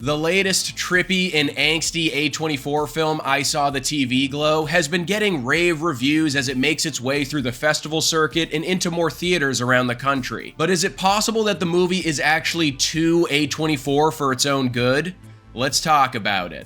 The latest trippy and angsty A24 film, I Saw the TV Glow, has been getting rave reviews as it makes its way through the festival circuit and into more theaters around the country. But is it possible that the movie is actually too A24 for its own good? Let's talk about it.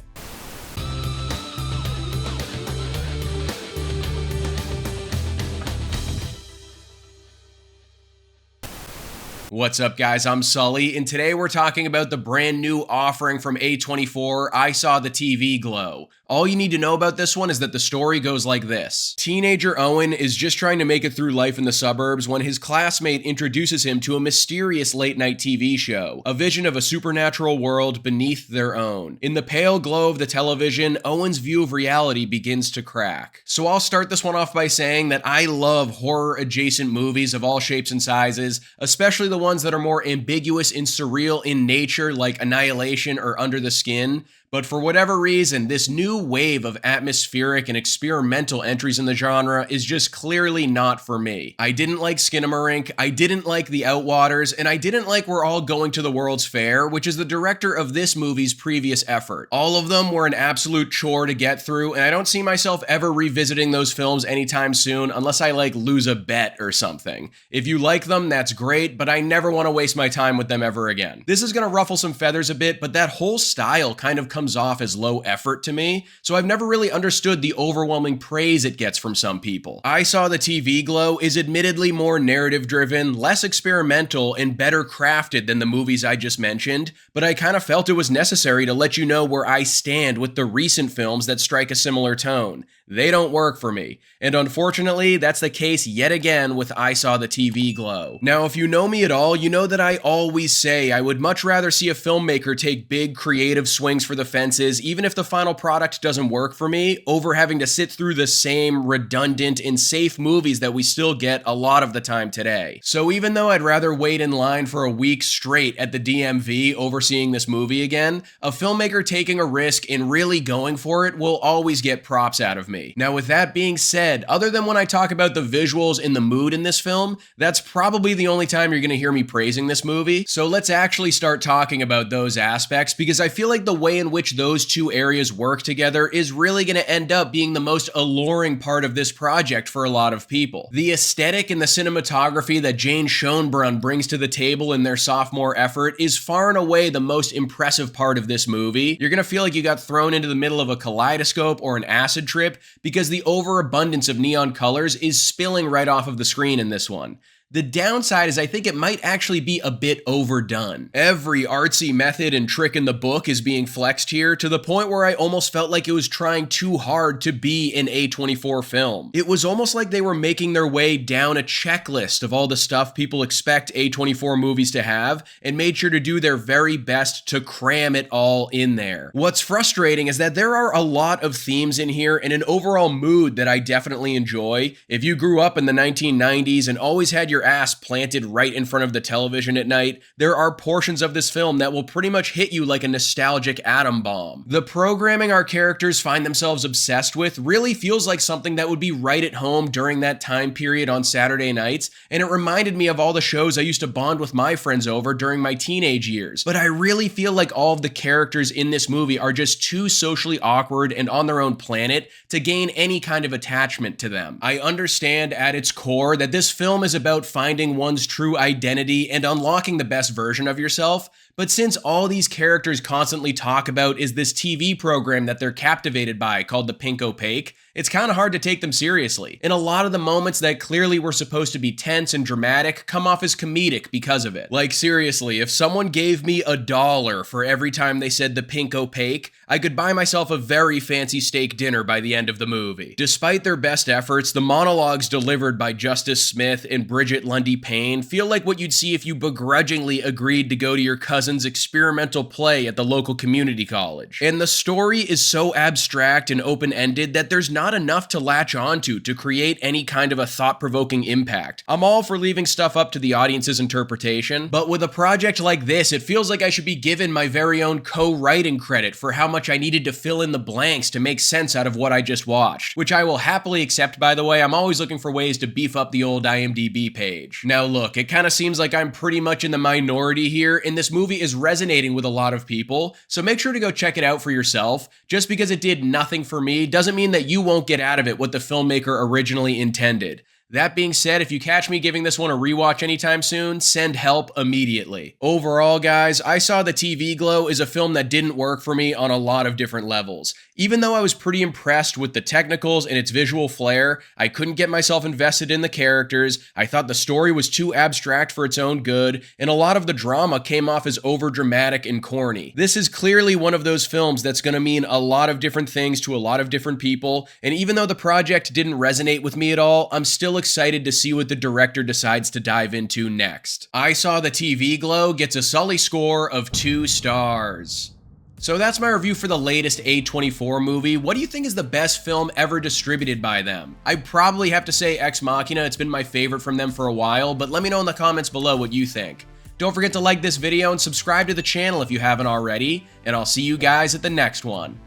What's up, guys? I'm Sully, and today we're talking about the brand new offering from A24, I Saw the TV Glow. All you need to know about this one is that the story goes like this. Teenager Owen is just trying to make it through life in the suburbs when his classmate introduces him to a mysterious late-night TV show, a vision of a supernatural world beneath their own. In the pale glow of the television, Owen's view of reality begins to crack. So I'll start this one off by saying that I love horror-adjacent movies of all shapes and sizes, especially the ones that are more ambiguous and surreal in nature, like Annihilation or Under the Skin. But for whatever reason, this new wave of atmospheric and experimental entries in the genre is just clearly not for me. I didn't like Skinamarink, I didn't like The Outwaters, and I didn't like We're All Going to the World's Fair, which is the director of this movie's previous effort. All of them were an absolute chore to get through, and I don't see myself ever revisiting those films anytime soon unless I lose a bet or something. If you like them, that's great, but I never want to waste my time with them ever again. This is gonna ruffle some feathers a bit, but that whole style kind of comes off as low effort to me, so I've never really understood the overwhelming praise it gets from some people. I Saw the TV Glow is admittedly more narrative driven, less experimental, and better crafted than the movies I just mentioned, but I kind of felt it was necessary to let you know where I stand with the recent films that strike a similar tone. They don't work for me, and unfortunately, that's the case yet again with I Saw the TV Glow. Now, if you know me at all, you know that I always say I would much rather see a filmmaker take big creative swings for the fences, even if the final product doesn't work for me, over having to sit through the same redundant and safe movies that we still get a lot of the time today. So even though I'd rather wait in line for a week straight at the DMV overseeing this movie again, a filmmaker taking a risk and really going for it will always get props out of me. Now, with that being said, other than when I talk about the visuals and the mood in this film, that's probably the only time you're going to hear me praising this movie. So let's actually start talking about those aspects, because I feel like the way in which those two areas work together is really going to end up being the most alluring part of this project for a lot of people. The aesthetic and the cinematography that Jane Schoenbrunn brings to the table in their sophomore effort is far and away the most impressive part of this movie. You're going to feel like you got thrown into the middle of a kaleidoscope or an acid trip, because the overabundance of neon colors is spilling right off of the screen in this one. The downside is I think it might actually be a bit overdone. Every artsy method and trick in the book is being flexed here, to the point where I almost felt like it was trying too hard to be an A24 film. It was almost like they were making their way down a checklist of all the stuff people expect A24 movies to have, and made sure to do their very best to cram it all in there. What's frustrating is that there are a lot of themes in here and an overall mood that I definitely enjoy. If you grew up in the 1990s and always had your ass planted right in front of the television at night, there are portions of this film that will pretty much hit you like a nostalgic atom bomb. The programming our characters find themselves obsessed with really feels like something that would be right at home during that time period on Saturday nights, and it reminded me of all the shows I used to bond with my friends over during my teenage years. But I really feel like all of the characters in this movie are just too socially awkward and on their own planet to gain any kind of attachment to them. I understand at its core that this film is about finding one's true identity and unlocking the best version of yourself, but since all these characters constantly talk about is this TV program that they're captivated by called The Pink Opaque, it's kind of hard to take them seriously. And a lot of the moments that clearly were supposed to be tense and dramatic come off as comedic because of it. Like, seriously, if someone gave me $1 for every time they said The Pink Opaque, I could buy myself a very fancy steak dinner by the end of the movie. Despite their best efforts, the monologues delivered by Justice Smith and Brigette lundy-paine feel like what you'd see if you begrudgingly agreed to go to your cousin's experimental play at the local community college. And the story is so abstract and open-ended that there's not enough to latch onto to create any kind of a thought-provoking impact. I'm all for leaving stuff up to the audience's interpretation, but with a project like this, it feels like I should be given my very own co-writing credit for how much I needed to fill in the blanks to make sense out of what I just watched, which I will happily accept, by the way. I'm always looking for ways to beef up the old IMDb page. Now look, it kind of seems like I'm pretty much in the minority here, and this movie movie is resonating with a lot of people, so make sure to go check it out for yourself. Just because it did nothing for me doesn't mean that you won't get out of it what the filmmaker originally intended. That being said, if you catch me giving this one a rewatch anytime soon, send help immediately. Overall, guys, I Saw the TV Glow is a film that didn't work for me on a lot of different levels. Even though I was pretty impressed with the technicals and its visual flair, I couldn't get myself invested in the characters, I thought the story was too abstract for its own good, and a lot of the drama came off as overdramatic and corny. This is clearly one of those films that's gonna mean a lot of different things to a lot of different people, and even though the project didn't resonate with me at all, I'm still excited to see what the director decides to dive into next. I Saw the TV Glow gets a Sully score of 2 stars. So that's my review for the latest A24 movie. What do you think is the best film ever distributed by them? I'd probably have to say Ex Machina. It's been my favorite from them for a while, but let me know in the comments below what you think. Don't forget to like this video and subscribe to the channel if you haven't already, and I'll see you guys at the next one.